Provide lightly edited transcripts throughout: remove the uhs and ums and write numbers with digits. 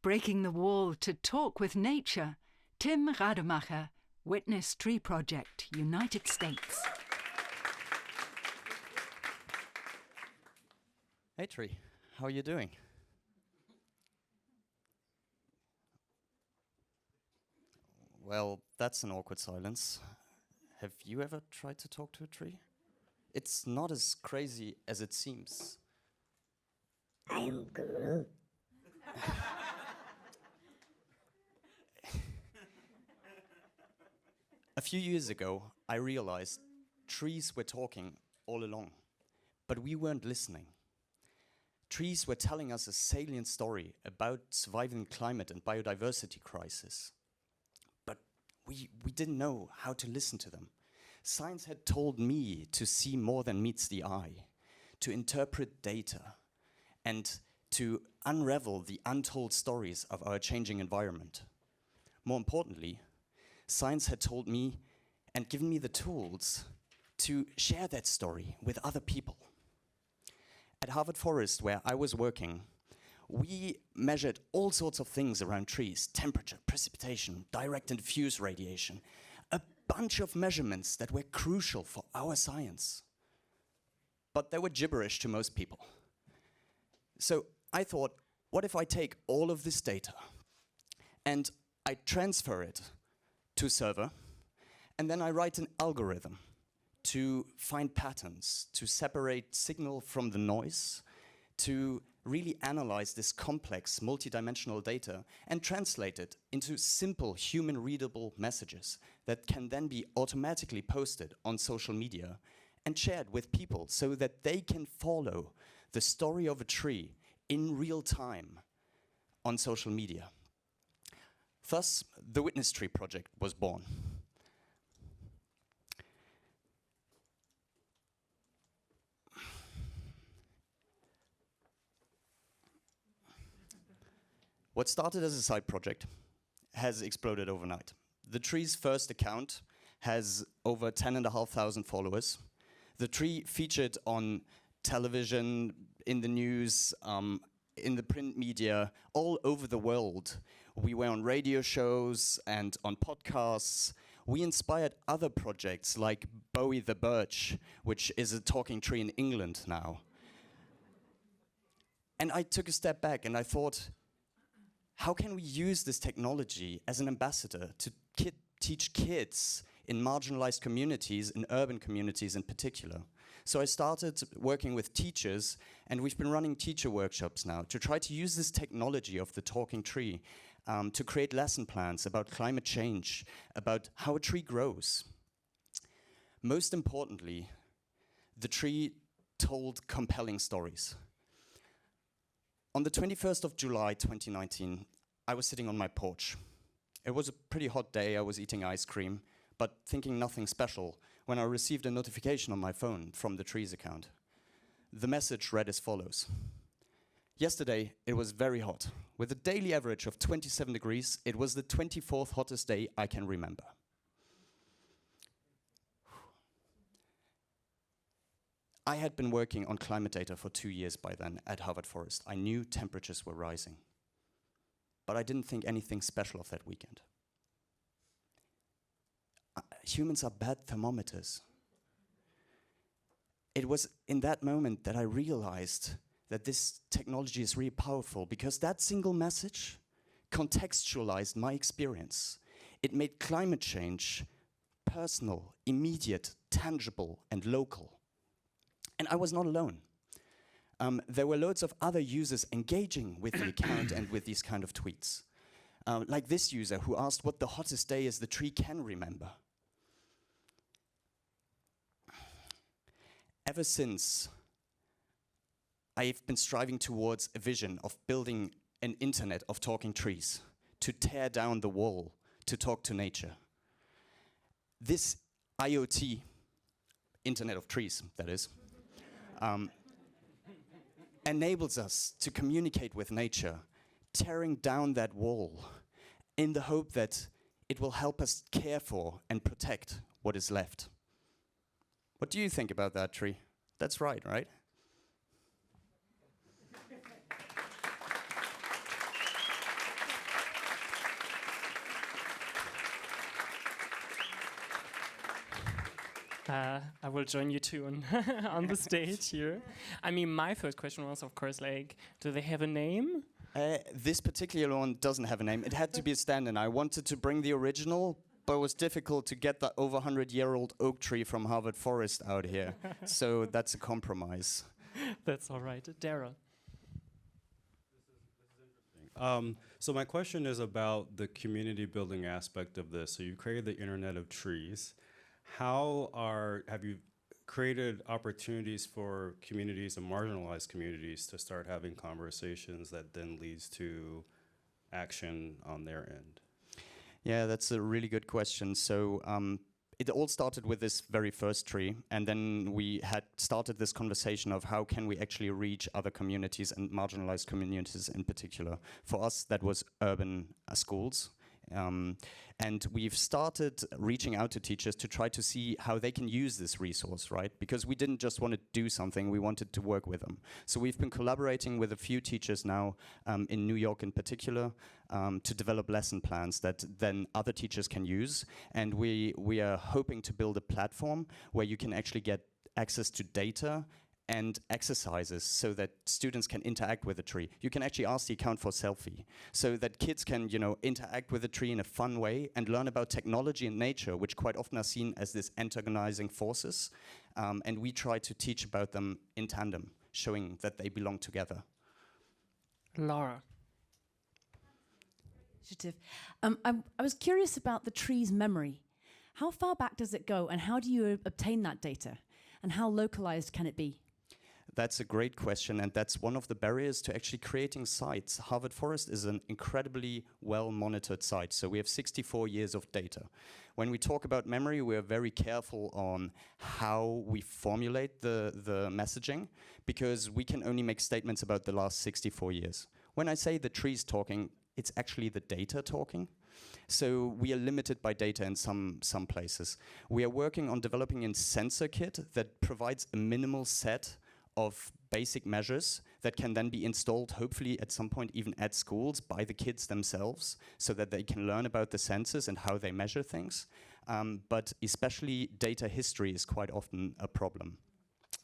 Breaking the wall to talk with nature. Tim Rademacher, Witness Tree Project, United States. Hey Tree, how are you doing? Well, that's an awkward silence. Have you ever tried to talk to a tree? It's not as crazy as it seems. I am Guru. A few years ago, I realized trees were talking all along, but we weren't listening. Trees were telling us a salient story about surviving climate and biodiversity crisis. But we didn't know how to listen to them. Science had told me to see more than meets the eye, to interpret data, and to unravel the untold stories of our changing environment. More importantly, science had told me and given me the tools to share that story with other people. At Harvard Forest, where I was working, we measured all sorts of things around trees: temperature, precipitation, direct and diffuse radiation. A bunch of measurements that were crucial for our science. But they were gibberish to most people. So I thought, what if I take all of this data and I transfer it to a server, and then I write an algorithm to find patterns, to separate signal from the noise, to really analyze this complex, multidimensional data and translate it into simple, human-readable messages that can then be automatically posted on social media and shared with people so that they can follow the story of a tree in real time on social media. Thus, the Witness Tree Project was born. What started as a side project has exploded overnight. The tree's first account has over 10,500 followers. The tree featured on television, in the news, in the print media, all over the world. We were on radio shows and on podcasts. We inspired other projects like Bowie the Birch, which is a talking tree in England now. And I took a step back and I thought, how can we use this technology as an ambassador to teach kids in marginalized communities, in urban communities in particular? So I started working with teachers, and we've been running teacher workshops now to try to use this technology of the talking tree to create lesson plans about climate change, about how a tree grows. Most importantly, the tree told compelling stories. On the 21st of July 2019, I was sitting on my porch. It was a pretty hot day, I was eating ice cream, but thinking nothing special when I received a notification on my phone from the tree's account. The message read as follows. Yesterday, it was very hot. With a daily average of 27 degrees, it was the 24th hottest day I can remember. I had been working on climate data for 2 years by then at Harvard Forest. I knew temperatures were rising, but I didn't think anything special of that weekend. Humans are bad thermometers. It was in that moment that I realized that this technology is really powerful, because that single message contextualized my experience. It made climate change personal, immediate, tangible, and local. And I was not alone. There were loads of other users engaging with the account and with these kind of tweets. Like this user who asked what the hottest day is the tree can remember. Ever since, I've been striving towards a vision of building an internet of talking trees, to tear down the wall, to talk to nature. This IoT, Internet of Trees, that is, enables us to communicate with nature, tearing down that wall in the hope that it will help us care for and protect what is left. What do you think about that, tree? That's right, right? I will join you too on the stage here. I mean, my first question was, of course, like, do they have a name? This particular one doesn't have a name. It had to be a stand-in. I wanted to bring the original, but it was difficult to get the over 100-year-old oak tree from Harvard Forest out here. So that's a compromise. That's all right. Daryl. So my question is about the community building aspect of this. So you created the Internet of Trees. Have you created opportunities for communities and marginalized communities to start having conversations that then leads to action on their end? Yeah, that's a really good question. So it all started with this very first tree, and then we had started this conversation of how can we actually reach other communities and marginalized communities in particular. For us, that was urban schools. And we've started reaching out to teachers to try to see how they can use this resource, right? Because we didn't just want to do something, we wanted to work with them. So we've been collaborating with a few teachers now in New York in particular to develop lesson plans that then other teachers can use. And we are hoping to build a platform where you can actually get access to data and exercises so that students can interact with the tree. You can actually ask the account for a selfie so that kids can, interact with the tree in a fun way and learn about technology and nature, which quite often are seen as this antagonizing forces. And we try to teach about them in tandem, showing that they belong together. Laura. I was curious about the tree's memory. How far back does it go, and how do you obtain that data? And how localized can it be? That's a great question, and that's one of the barriers to actually creating sites. Harvard Forest is an incredibly well-monitored site, so we have 64 years of data. When we talk about memory, we're very careful on how we formulate the messaging, because we can only make statements about the last 64 years. When I say the tree's talking, it's actually the data talking. So we are limited by data in some places. We are working on developing a sensor kit that provides a minimal set of basic measures that can then be installed, hopefully at some point even at schools by the kids themselves, so that they can learn about the senses and how they measure things. But especially data history is quite often a problem.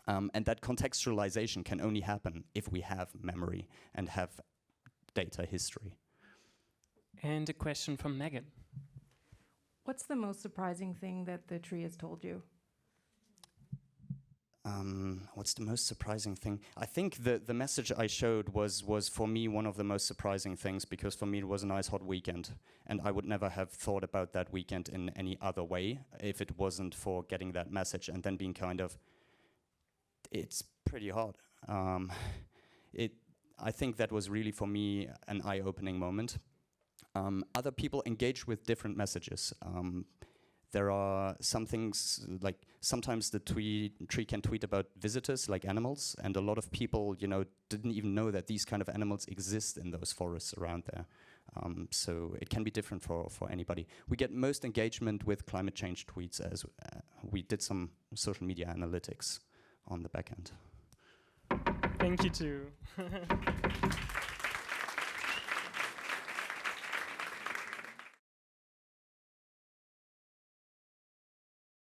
And that contextualization can only happen if we have memory and have data history. And a question from Megan. What's the most surprising thing that the tree has told you? What's the most surprising thing? I think the message I showed was for me one of the most surprising things, because for me it was a nice hot weekend, and I would never have thought about that weekend in any other way if it wasn't for getting that message and then being kind of, it's pretty hot. I think that was really for me an eye-opening moment. Other people engage with different messages. There are some things, like sometimes the tree can tweet about visitors, like animals, and a lot of people, didn't even know that these kind of animals exist in those forests around there. So it can be different for anybody. We get most engagement with climate change tweets, as we did some social media analytics on the back end. Thank you too.